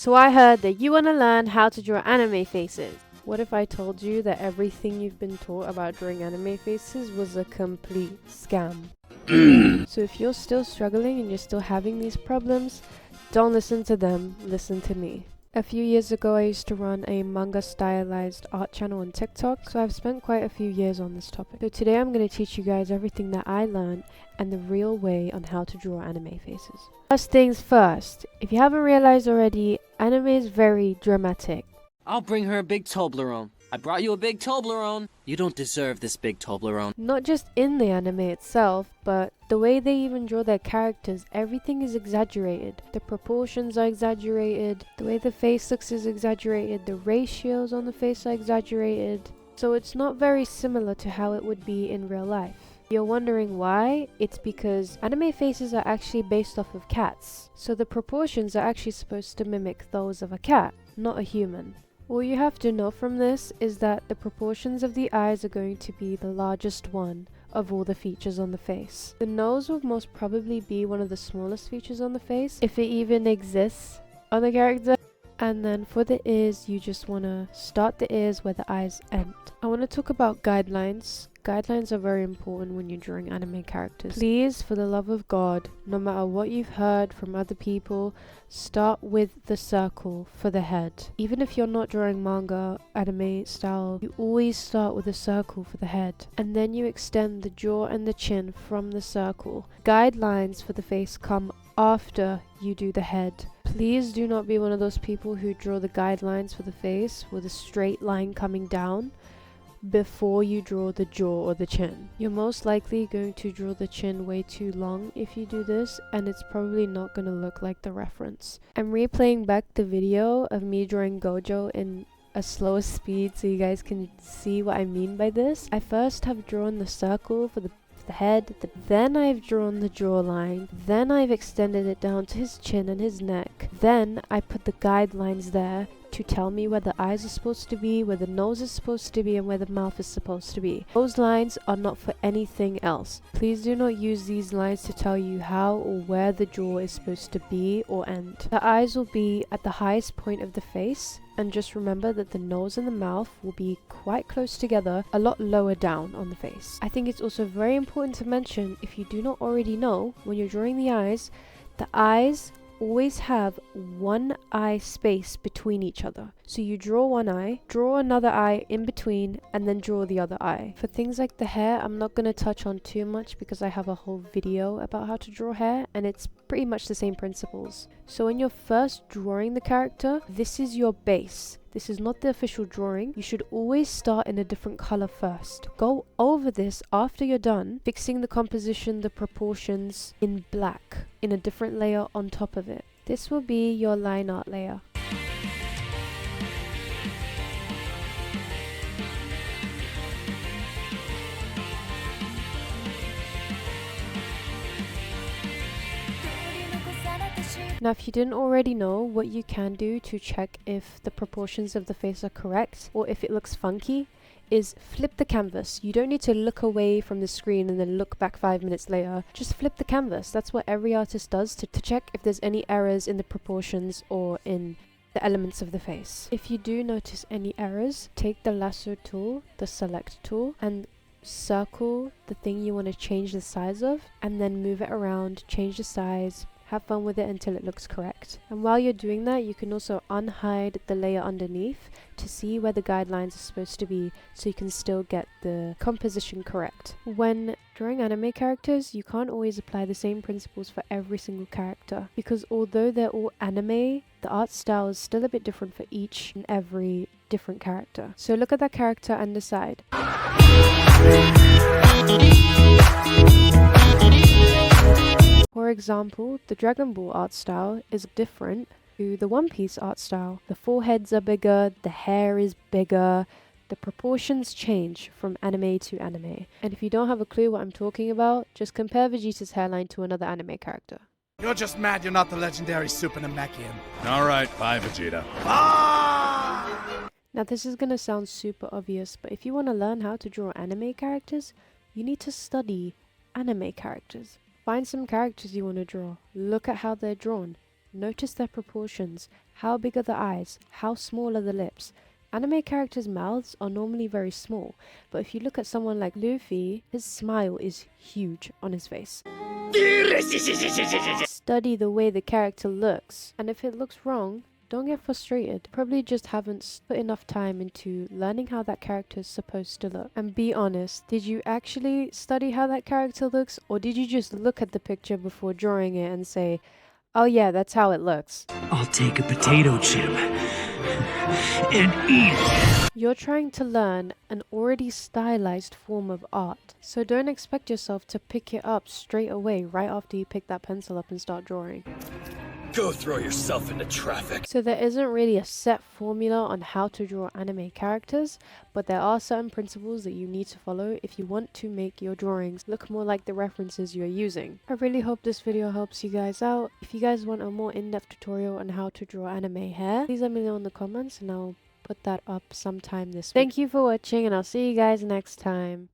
So I heard that you want to learn how to draw anime faces. What if I told you that everything you've been taught about drawing anime faces was a complete scam? So if you're still struggling and you're still having these problems, don't listen to them, listen to me. A few years ago, I used to run a manga stylized art channel on TikTok, so I've spent quite a few years on this topic. So today I'm going to teach you guys everything that I learned and the real way on how to draw anime faces. First things first, if you haven't realized already, anime is very dramatic. I'll bring her a big Toblerone. I brought you a big Toblerone. You don't deserve this big Toblerone. Not just in the anime itself, but the way they even draw their characters, everything is exaggerated. The proportions are exaggerated, the way the face looks is exaggerated, the ratios on the face are exaggerated. So it's not very similar to how it would be in real life. You're wondering why? It's because anime faces are actually based off of cats. So the proportions are actually supposed to mimic those of a cat, not a human. All you have to know from this is that the proportions of the eyes are going to be the largest one of all the features on the face. The nose will most probably be one of the smallest features on the face, if it even exists on the character. And then for the ears, you just want to start the ears where the eyes end. I want to talk about guidelines. Guidelines are very important when you're drawing anime characters. Please, for the love of God, no matter what you've heard from other people, start with the circle for the head. Even if you're not drawing manga, anime style, you always start with a circle for the head. And then you extend the jaw and the chin from the circle. Guidelines for the face come after you do the head. Please do not be one of those people who draw the guidelines for the face with a straight line coming down before you draw the jaw or the chin. You're most likely going to draw the chin way too long if you do this, and it's probably not going to look like the reference. I'm replaying back the video of me drawing Gojo in a slower speed so you guys can see what I mean by this. I first have drawn the circle for the head, then I've drawn the jawline, then I've extended it down to his chin and his neck, then I put the guidelines there to tell me where the eyes are supposed to be, where the nose is supposed to be, and where the mouth is supposed to be. Those lines are not for anything else. Please do not use these lines to tell you how or where the jaw is supposed to be or end. The eyes will be at the highest point of the face, and just remember that the nose and the mouth will be quite close together, a lot lower down on the face. I think it's also very important to mention, if you do not already know, when you're drawing the eyes always have one eye space between each other. So you draw one eye, draw another eye in between, and then draw the other eye. For things like the hair, I'm not going to touch on too much because I have a whole video about how to draw hair, and it's pretty much the same principles. So when you're first drawing the character, this is your base. This is not the official drawing. You should always start in a different color first. Go over this after you're done, fixing the composition, the proportions in black, in a different layer on top of it. This will be your line art layer. Now, if you didn't already know, what you can do to check if the proportions of the face are correct or if it looks funky is flip the canvas. You don't need to look away from the screen and then look back 5 minutes later. Just flip the canvas. That's what every artist does to check if there's any errors in the proportions or in the elements of the face. If you do notice any errors, take the lasso tool, the select tool, and circle the thing you want to change the size of, and then move it around, change the size, have fun with it until it looks correct. And while you're doing that, you can also unhide the layer underneath to see where the guidelines are supposed to be, so you can still get the composition correct. When drawing anime characters, you can't always apply the same principles for every single character, because although they're all anime, the art style is still a bit different for each and every different character. So look at that character and decide. For example, the Dragon Ball art style is different to the One Piece art style. The foreheads are bigger, the hair is bigger, the proportions change from anime to anime. And if you don't have a clue what I'm talking about, just compare Vegeta's hairline to another anime character. You're just mad you're not the legendary Super Namekian. Alright, bye Vegeta. Ah! Now this is gonna sound super obvious, but if you want to learn how to draw anime characters, you need to study anime characters. Find some characters you want to draw, look at how they're drawn, Notice their proportions. How big are the eyes? How small are the lips? Anime characters' mouths are normally very small, but if you look at someone like Luffy, his smile is huge on his face. Study the way the character looks, and if it looks wrong, don't get frustrated. Probably just haven't put enough time into learning how that character is supposed to look. And be honest, did you actually study how that character looks, or did you just look at the picture before drawing it and say, oh yeah, that's how it looks? I'll take a potato chip and eat it. You're trying to learn an already stylized form of art, so don't expect yourself to pick it up straight away right after you pick that pencil up and start drawing. Go throw yourself into traffic. So there isn't really a set formula on how to draw anime characters, but there are certain principles that you need to follow if you want to make your drawings look more like the references you're using. I really hope this video helps you guys out. If you guys want a more in-depth tutorial on how to draw anime hair, please let me know in the comments and I'll put that up sometime this week. Thank you for watching and I'll see you guys next time.